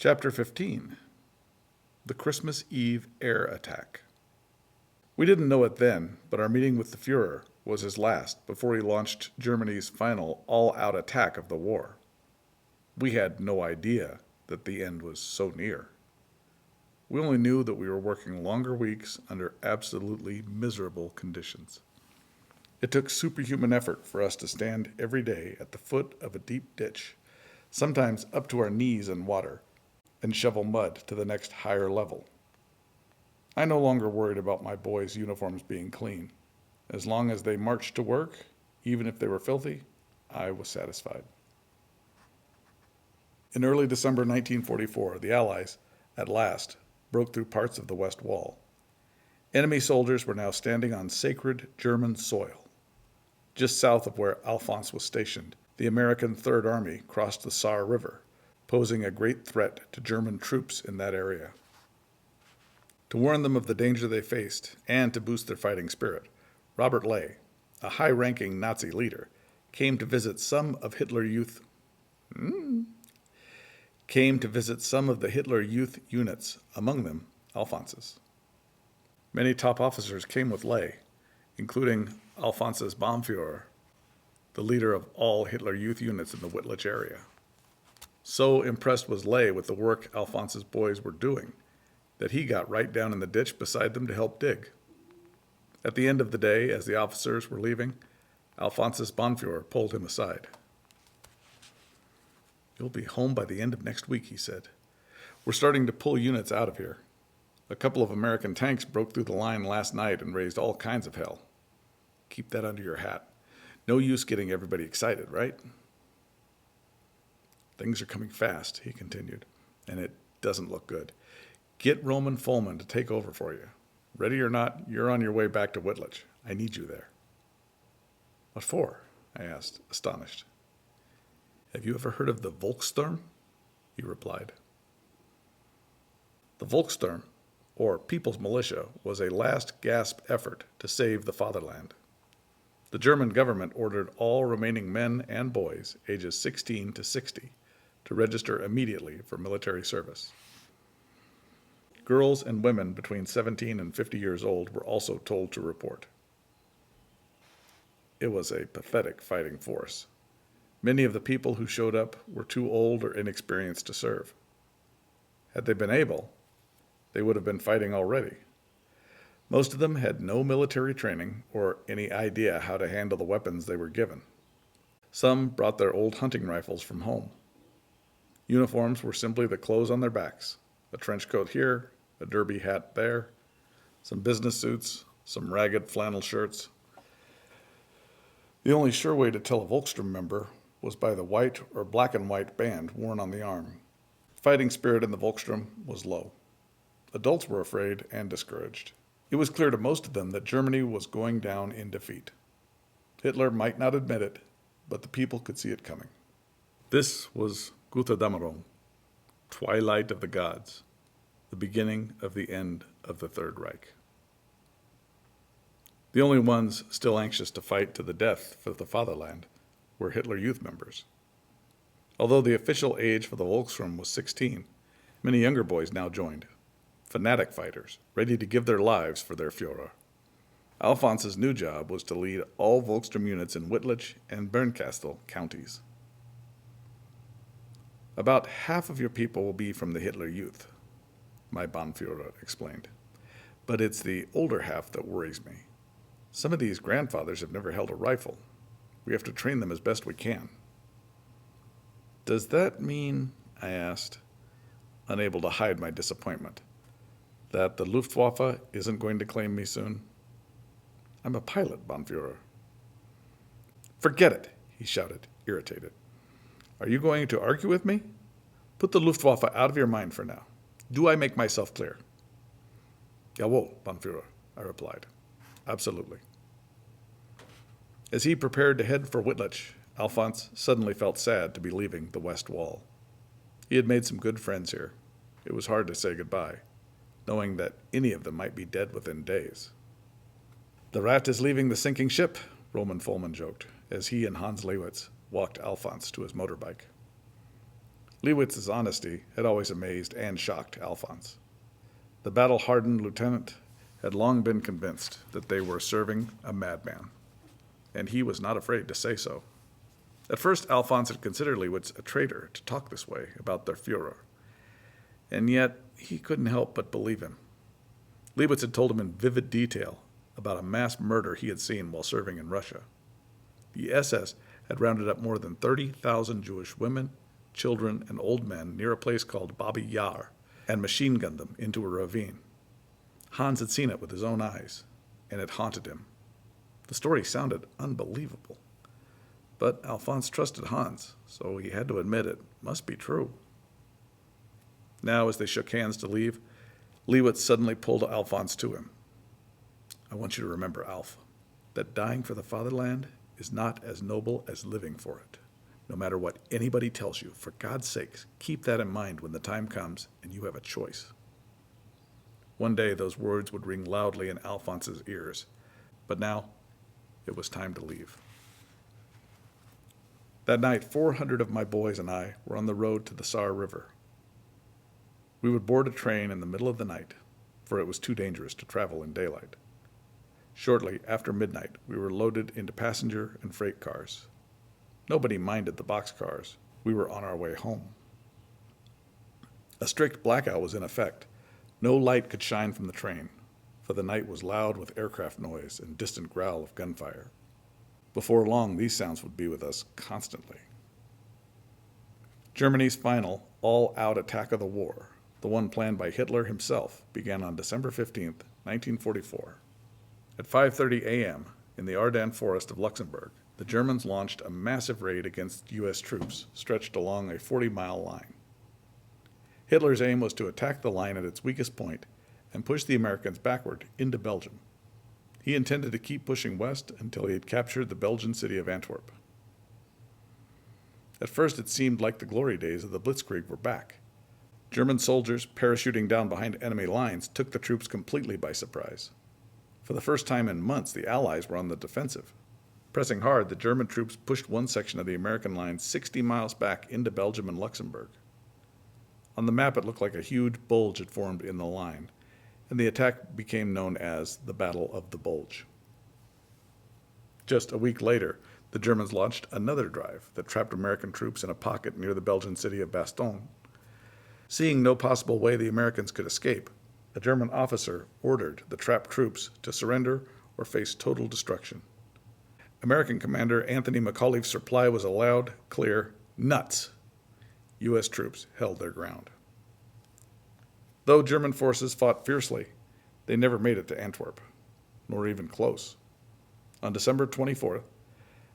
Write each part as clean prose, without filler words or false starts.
Chapter 15. The Christmas Eve Air Attack. We didn't know it then, but our meeting with the Führer was his last before he launched Germany's final all-out attack of the war. We had no idea that the end was so near. We only knew that we were working longer weeks under absolutely miserable conditions. It took superhuman effort for us to stand every day at the foot of a deep ditch, sometimes up to our knees in water, and shovel mud to the next higher level. I no longer worried about my boys' uniforms being clean. As long as they marched to work, even if they were filthy, I was satisfied. In early December 1944, the Allies, at last, broke through parts of the West Wall. Enemy soldiers were now standing on sacred German soil. Just south of where Alphonse was stationed, the American Third Army crossed the Saar River, posing a great threat to German troops in that area. To warn them of the danger they faced and to boost their fighting spirit, Robert Ley, a high-ranking Nazi leader, came to visit some of the Hitler Youth units, among them Alphonse's. Many top officers came with Ley, including Alphonse's Bonfire, the leader of all Hitler Youth units in the Wittlich area. So impressed was Ley with the work Alphonse's boys were doing that he got right down in the ditch beside them to help dig. At the end of the day, as the officers were leaving, Alphonse's Bonfire pulled him aside. "You'll be home by the end of next week," he said. "We're starting to pull units out of here. A couple of American tanks broke through the line last night and raised all kinds of hell. Keep that under your hat. No use getting everybody excited, right?" "Things are coming fast," he continued, "and it doesn't look good. Get Roman Folman to take over for you. Ready or not, you're on your way back to Wittlich. I need you there." "What for?" I asked, astonished. "Have you ever heard of the Volksstorm?" he replied. The Volksstorm, or People's Militia, was a last-gasp effort to save the fatherland. The German government ordered all remaining men and boys ages 16 to 60 to register immediately for military service. Girls and women between 17 and 50 years old were also told to report. It was a pathetic fighting force. Many of the people who showed up were too old or inexperienced to serve. Had they been able, they would have been fighting already. Most of them had no military training or any idea how to handle the weapons they were given. Some brought their old hunting rifles from home. Uniforms were simply the clothes on their backs, a trench coat here, a derby hat there, some business suits, some ragged flannel shirts. The only sure way to tell a Volksstorm member was by the white or black and white band worn on the arm. Fighting spirit in the Volksstorm was low. Adults were afraid and discouraged. It was clear to most of them that Germany was going down in defeat. Hitler might not admit it, but the people could see it coming. This was Götterdämmerung, twilight of the gods, the beginning of the end of the Third Reich. The only ones still anxious to fight to the death for the fatherland were Hitler Youth members. Although the official age for the Volkssturm was 16, many younger boys now joined, fanatic fighters, ready to give their lives for their Führer. Alphonse's new job was to lead all Volkssturm units in Wittlich and Bernkastel counties. "About half of your people will be from the Hitler Youth," my Bonführer explained. "But it's the older half that worries me. Some of these grandfathers have never held a rifle. We have to train them as best we can." "Does that mean," I asked, unable to hide my disappointment, "that the Luftwaffe isn't going to claim me soon?" "I'm a pilot, Bonführer." "Forget it," he shouted, irritated. "Are you going to argue with me? Put the Luftwaffe out of your mind for now. Do I make myself clear?" "Jawohl, Bonführer," I replied. "Absolutely." As he prepared to head for Wittlich, Alphonse suddenly felt sad to be leaving the West Wall. He had made some good friends here. It was hard to say goodbye, knowing that any of them might be dead within days. "The rat is leaving the sinking ship," Roman Folman joked, as he and Hans Lewitz walked Alphonse to his motorbike. Lewitz's honesty had always amazed and shocked Alphonse. The battle-hardened lieutenant had long been convinced that they were serving a madman, and he was not afraid to say so. At first, Alphonse had considered Lewitz a traitor to talk this way about their Führer, and yet he couldn't help but believe him. Lewitz had told him in vivid detail about a mass murder he had seen while serving in Russia. The SS had rounded up more than 30,000 Jewish women, children, and old men near a place called Babi Yar and machine-gunned them into a ravine. Hans had seen it with his own eyes, and it haunted him. The story sounded unbelievable. But Alphonse trusted Hans, so he had to admit it must be true. Now, as they shook hands to leave, Lewitz suddenly pulled Alphonse to him. I want you to remember, Alf, that dying for the fatherland is not as noble as living for it. No matter what anybody tells you, for God's sakes, keep that in mind when the time comes and you have a choice. One day those words would ring loudly in Alphonse's ears, but now it was time to leave. That night, 400 of my boys and I were on the road to the Saar River. We would board a train in the middle of the night, for it was too dangerous to travel in daylight. Shortly after midnight, we were loaded into passenger and freight cars. Nobody minded the boxcars. We were on our way home. A strict blackout was in effect. No light could shine from the train, for the night was loud with aircraft noise and distant growl of gunfire. Before long, these sounds would be with us constantly. Germany's final all-out attack of the war, the one planned by Hitler himself, began on December 15th, 1944. At 5:30 a.m., in the Ardennes forest of Luxembourg, the Germans launched a massive raid against U.S. troops stretched along a 40-mile line. Hitler's aim was to attack the line at its weakest point and push the Americans backward into Belgium. He intended to keep pushing west until he had captured the Belgian city of Antwerp. At first, it seemed like the glory days of the Blitzkrieg were back. German soldiers parachuting down behind enemy lines took the troops completely by surprise. For the first time in months, the Allies were on the defensive. Pressing hard, the German troops pushed one section of the American line 60 miles back into Belgium and Luxembourg. On the map, it looked like a huge bulge had formed in the line, and the attack became known as the Battle of the Bulge. Just a week later, the Germans launched another drive that trapped American troops in a pocket near the Belgian city of Bastogne. Seeing no possible way the Americans could escape, a German officer ordered the trapped troops to surrender or face total destruction. American commander Anthony McAuliffe's reply was a loud, clear, "Nuts!" U.S. troops held their ground. Though German forces fought fiercely, they never made it to Antwerp, nor even close. On December 24th,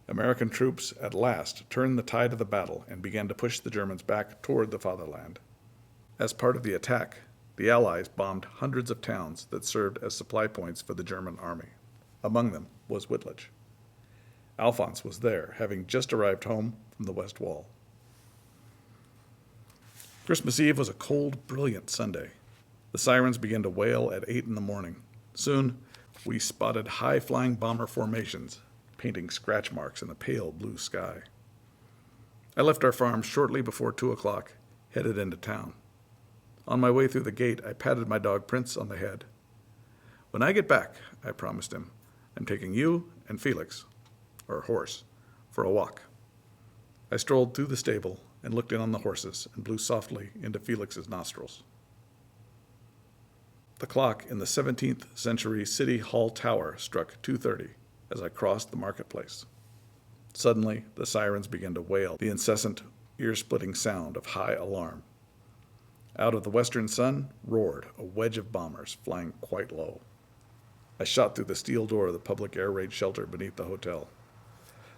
American troops at last turned the tide of the battle and began to push the Germans back toward the fatherland. As part of the attack, the Allies bombed hundreds of towns that served as supply points for the German army. Among them was Wittlich. Alphonse was there, having just arrived home from the West Wall. Christmas Eve was a cold, brilliant Sunday. The sirens began to wail at 8 in the morning. Soon, we spotted high-flying bomber formations, painting scratch marks in the pale blue sky. I left our farm shortly before 2 o'clock, headed into town. On my way through the gate, I patted my dog Prince on the head. When I get back, I promised him, I'm taking you and Felix, or horse, for a walk. I strolled through the stable and looked in on the horses and blew softly into Felix's nostrils. The clock in the 17th century City Hall Tower struck 2:30 as I crossed the marketplace. Suddenly, the sirens began to wail, the incessant, ear-splitting sound of high alarm. Out of the western sun roared a wedge of bombers flying quite low. I shot through the steel door of the public air raid shelter beneath the hotel.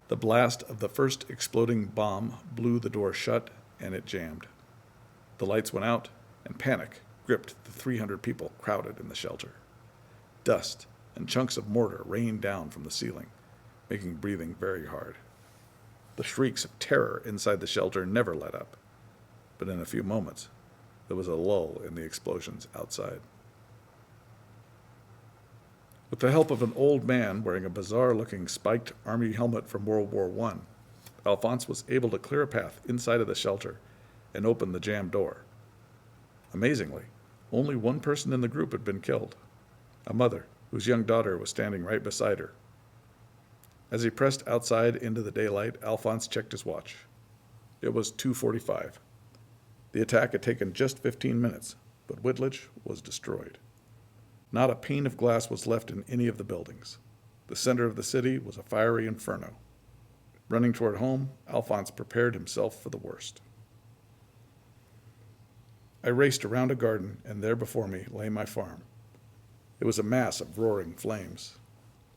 The blast of the first exploding bomb blew the door shut, and it jammed. The lights went out, and panic gripped the 300 people crowded in the shelter. Dust and chunks of mortar rained down from the ceiling, making breathing very hard. The shrieks of terror inside the shelter never let up, but in a few moments, there was a lull in the explosions outside. With the help of an old man wearing a bizarre-looking spiked army helmet from World War I, Alphonse was able to clear a path inside of the shelter and opened the jammed door. Amazingly, only one person in the group had been killed, a mother whose young daughter was standing right beside her. As he pressed outside into the daylight, Alphonse checked his watch. It was 2:45. The attack had taken just 15 minutes, but Whitledge was destroyed. Not a pane of glass was left in any of the buildings. The center of the city was a fiery inferno. Running toward home, Alphonse prepared himself for the worst. I raced around a garden, and there before me lay my farm. It was a mass of roaring flames.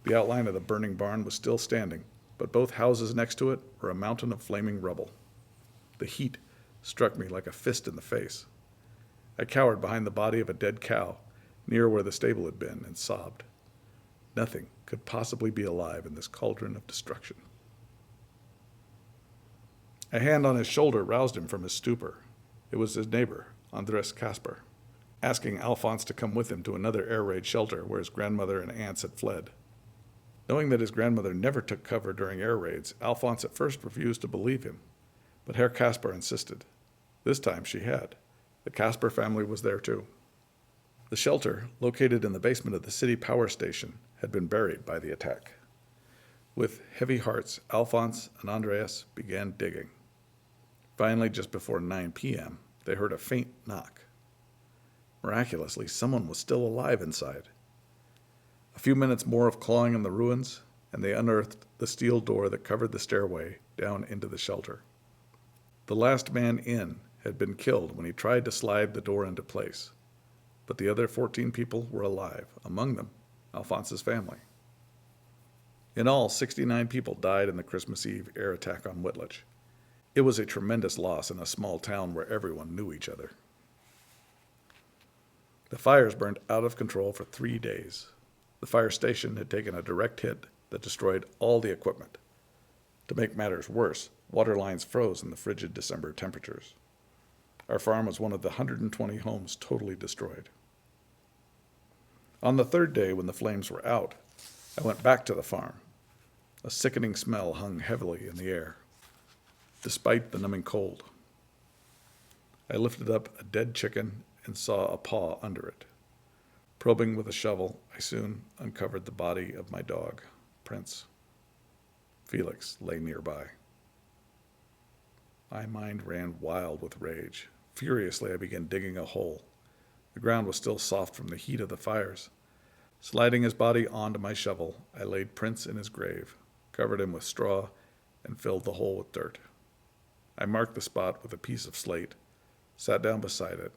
The outline of the burning barn was still standing, but both houses next to it were a mountain of flaming rubble. The heat struck me like a fist in the face. I cowered behind the body of a dead cow, near where the stable had been, and sobbed. Nothing could possibly be alive in this cauldron of destruction. A hand on his shoulder roused him from his stupor. It was his neighbor, Andres Kasper, asking Alphonse to come with him to another air raid shelter where his grandmother and aunts had fled. Knowing that his grandmother never took cover during air raids, Alphonse at first refused to believe him, but Herr Kasper insisted. This time she had. The Kasper family was there too. The shelter, located in the basement of the city power station, had been buried by the attack. With heavy hearts, Alphonse and Andreas began digging. Finally, just before 9 p.m., they heard a faint knock. Miraculously, someone was still alive inside. A few minutes more of clawing in the ruins, and they unearthed the steel door that covered the stairway down into the shelter. The last man in had been killed when he tried to slide the door into place, but the other 14 people were alive, among them Alphonse's family. In all, 69 people died in the Christmas Eve air attack on Whitledge. It was a tremendous loss in a small town where everyone knew each other. The fires burned out of control for 3 days. The fire station had taken a direct hit that destroyed all the equipment. To make matters worse, water lines froze in the frigid December temperatures. Our farm was one of the 120 homes totally destroyed. On the third day, when the flames were out, I went back to the farm. A sickening smell hung heavily in the air, despite the numbing cold. I lifted up a dead chicken and saw a paw under it. Probing with a shovel, I soon uncovered the body of my dog, Prince. Felix lay nearby. My mind ran wild with rage. Furiously, I began digging a hole. The ground was still soft from the heat of the fires. Sliding his body onto my shovel, I laid Prince in his grave, covered him with straw, and filled the hole with dirt. I marked the spot with a piece of slate, sat down beside it,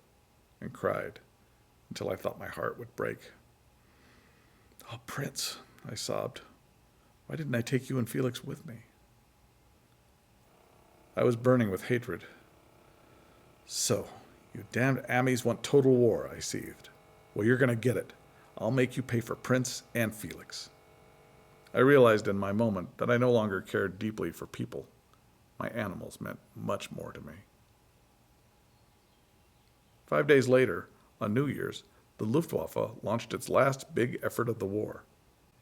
and cried until I thought my heart would break. "Oh, Prince," I sobbed. "Why didn't I take you and Felix with me?" I was burning with hatred. "So, you damned Ammies want total war," I seethed. "Well, you're going to get it. I'll make you pay for Prince and Felix." I realized in my moment that I no longer cared deeply for people. My animals meant much more to me. 5 days later, on New Year's, the Luftwaffe launched its last big effort of the war.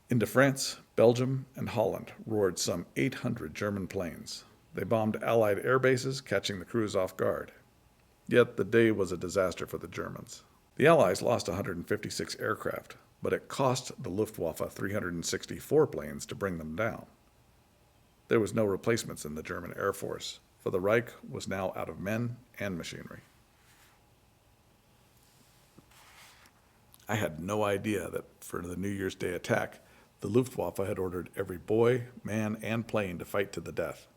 Into France, Belgium, and Holland roared some 800 German planes. They bombed Allied air bases, catching the crews off guard. Yet the day was a disaster for the Germans. The Allies lost 156 aircraft, but it cost the Luftwaffe 364 planes to bring them down. There was no replacements in the German Air Force, for the Reich was now out of men and machinery. I had no idea that for the New Year's Day attack, the Luftwaffe had ordered every boy, man, and plane to fight to the death.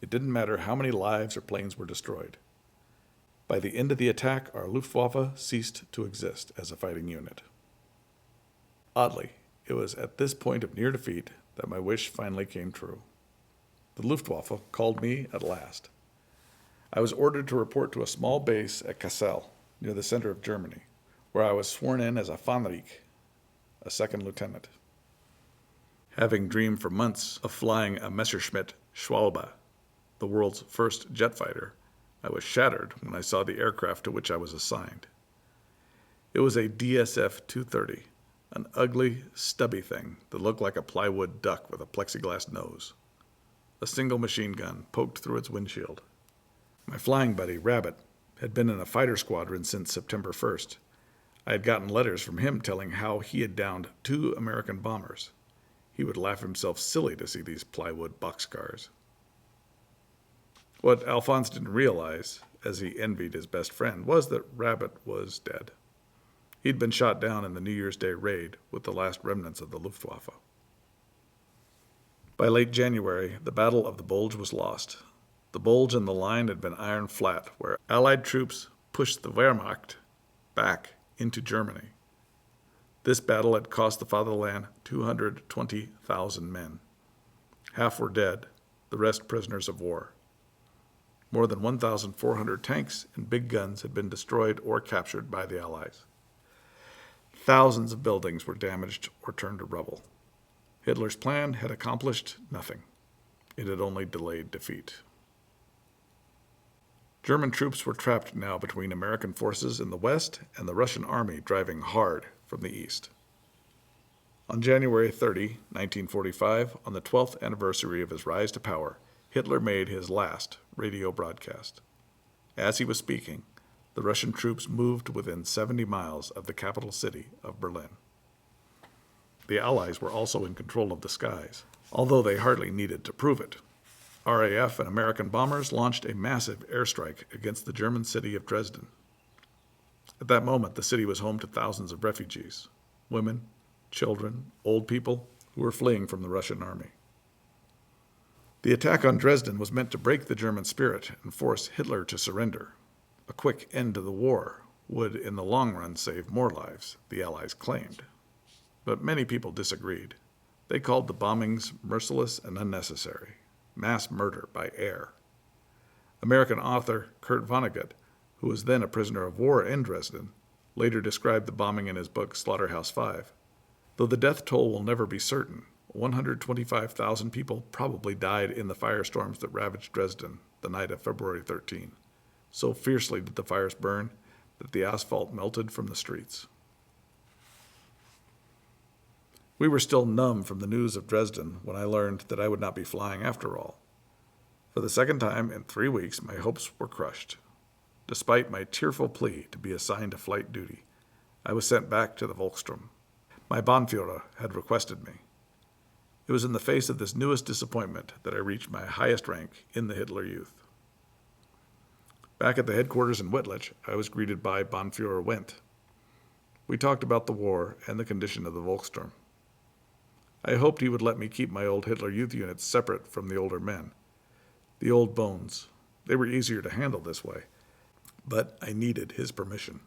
It didn't matter how many lives or planes were destroyed. By the end of the attack, our Luftwaffe ceased to exist as a fighting unit. Oddly, it was at this point of near defeat that my wish finally came true. The Luftwaffe called me at last. I was ordered to report to a small base at Kassel, near the center of Germany, where I was sworn in as a Fähnrich, a second lieutenant. Having dreamed for months of flying a Messerschmitt Schwalbe, the world's first jet fighter, I was shattered when I saw the aircraft to which I was assigned. It was a DSF-230, an ugly, stubby thing that looked like a plywood duck with a plexiglass nose. A single machine gun poked through its windshield. My flying buddy, Rabbit, had been in a fighter squadron since September 1st. I had gotten letters from him telling how he had downed 2 American bombers. He would laugh himself silly to see these plywood boxcars. What Alphonse didn't realize, as he envied his best friend, was that Rabbit was dead. He'd been shot down in the New Year's Day raid with the last remnants of the Luftwaffe. By late January, the Battle of the Bulge was lost. The bulge in the line had been iron flat, where Allied troops pushed the Wehrmacht back into Germany. This battle had cost the fatherland 220,000 men. Half were dead, the rest prisoners of war. More than 1,400 tanks and big guns had been destroyed or captured by the Allies. Thousands of buildings were damaged or turned to rubble. Hitler's plan had accomplished nothing. It had only delayed defeat. German troops were trapped now between American forces in the west and the Russian army driving hard from the east. On January 30, 1945, on the 12th anniversary of his rise to power, Hitler made his last radio broadcast. As he was speaking, the Russian troops moved within 70 miles of the capital city of Berlin. The Allies were also in control of the skies, although they hardly needed to prove it. RAF and American bombers launched a massive airstrike against the German city of Dresden. At that moment, the city was home to thousands of refugees, women, children, old people who were fleeing from the Russian army. The attack on Dresden was meant to break the German spirit and force Hitler to surrender. A quick end to the war would, in the long run, save more lives, the Allies claimed. But many people disagreed. They called the bombings merciless and unnecessary. Mass murder by air. American author Kurt Vonnegut, who was then a prisoner of war in Dresden, later described the bombing in his book Slaughterhouse-Five. Though the death toll will never be certain, 125,000 people probably died in the firestorms that ravaged Dresden the night of February 13. So fiercely did the fires burn that the asphalt melted from the streets. We were still numb from the news of Dresden when I learned that I would not be flying after all. For the second time in 3 weeks, my hopes were crushed. Despite my tearful plea to be assigned to flight duty, I was sent back to the Volksstorm. My Bonfire had requested me. It was in the face of this newest disappointment that I reached my highest rank in the Hitler Youth. Back at the headquarters in Wittlich, I was greeted by Bonfire Wendt. We talked about the war and the condition of the Volksstorm. I hoped he would let me keep my old Hitler Youth units separate from the older men. The old bones. They were easier to handle this way. But I needed his permission.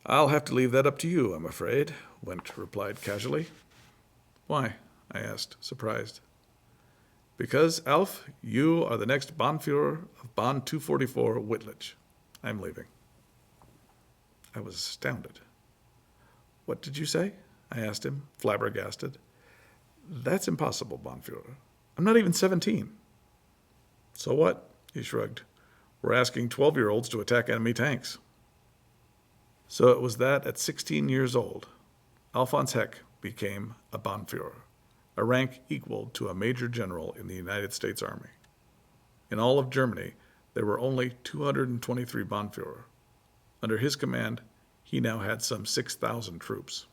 "I'll have to leave that up to you, I'm afraid," Wendt replied casually. "Why?" I asked, surprised. "Because, Alf, you are the next Bonfire of Bahn 244 Wittlich. I'm leaving." I was astounded. "What did you say?" I asked him, flabbergasted. "That's impossible, Bonfire. I'm not even 17. "So what?" he shrugged. "We're asking 12-year-olds to attack enemy tanks." So it was that at 16 years old, Alphonse Heck became a Bonfire, a rank equal to a major general in the United States Army. In all of Germany, there were only 223 Bonfire. Under his command, he now had some 6,000 troops.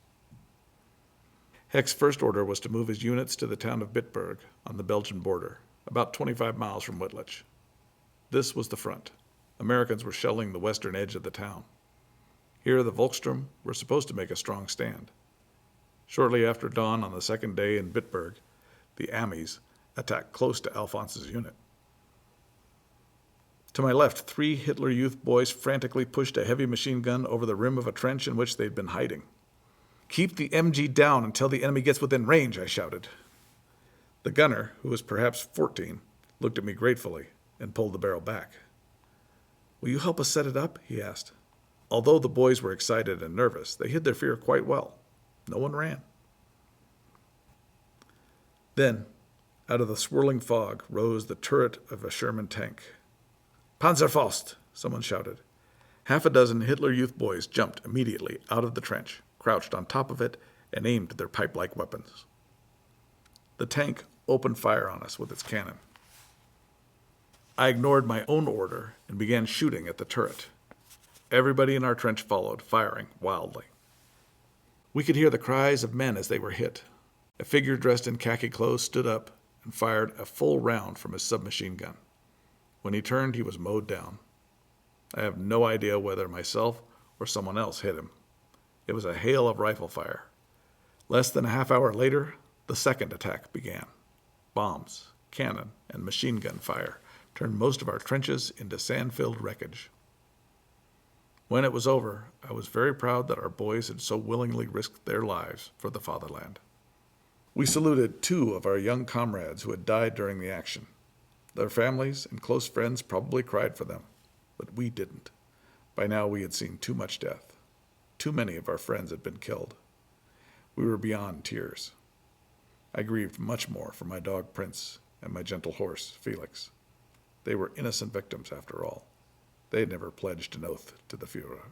Heck's first order was to move his units to the town of Bitburg on the Belgian border, about 25 miles from Wittlich. This was the front. Americans were shelling the western edge of the town. Here, the Volksstorm were supposed to make a strong stand. Shortly after dawn on the second day in Bitburg, the Amis attacked close to Alphonse's unit. To my left, 3 Hitler Youth boys frantically pushed a heavy machine gun over the rim of a trench in which they'd been hiding. "Keep the MG down until the enemy gets within range," I shouted. The gunner, who was perhaps 14, looked at me gratefully and pulled the barrel back. "Will you help us set it up?" he asked. Although the boys were excited and nervous, they hid their fear quite well. No one ran. Then, out of the swirling fog, rose the turret of a Sherman tank. "Panzerfaust!" someone shouted. Half a dozen Hitler Youth boys jumped immediately out of the trench, crouched on top of it, and aimed their pipe-like weapons. The tank opened fire on us with its cannon. I ignored my own order and began shooting at the turret. Everybody in our trench followed, firing wildly. We could hear the cries of men as they were hit. A figure dressed in khaki clothes stood up and fired a full round from his submachine gun. When he turned, he was mowed down. I have no idea whether myself or someone else hit him. It was a hail of rifle fire. Less than a half hour later, the second attack began. Bombs, cannon, and machine gun fire turned most of our trenches into sand-filled wreckage. When it was over, I was very proud that our boys had so willingly risked their lives for the fatherland. We saluted 2 of our young comrades who had died during the action. Their families and close friends probably cried for them, but we didn't. By now we had seen too much death. Too many of our friends had been killed. We were beyond tears. I grieved much more for my dog Prince and my gentle horse Felix. They were innocent victims after all. They had never pledged an oath to the Führer.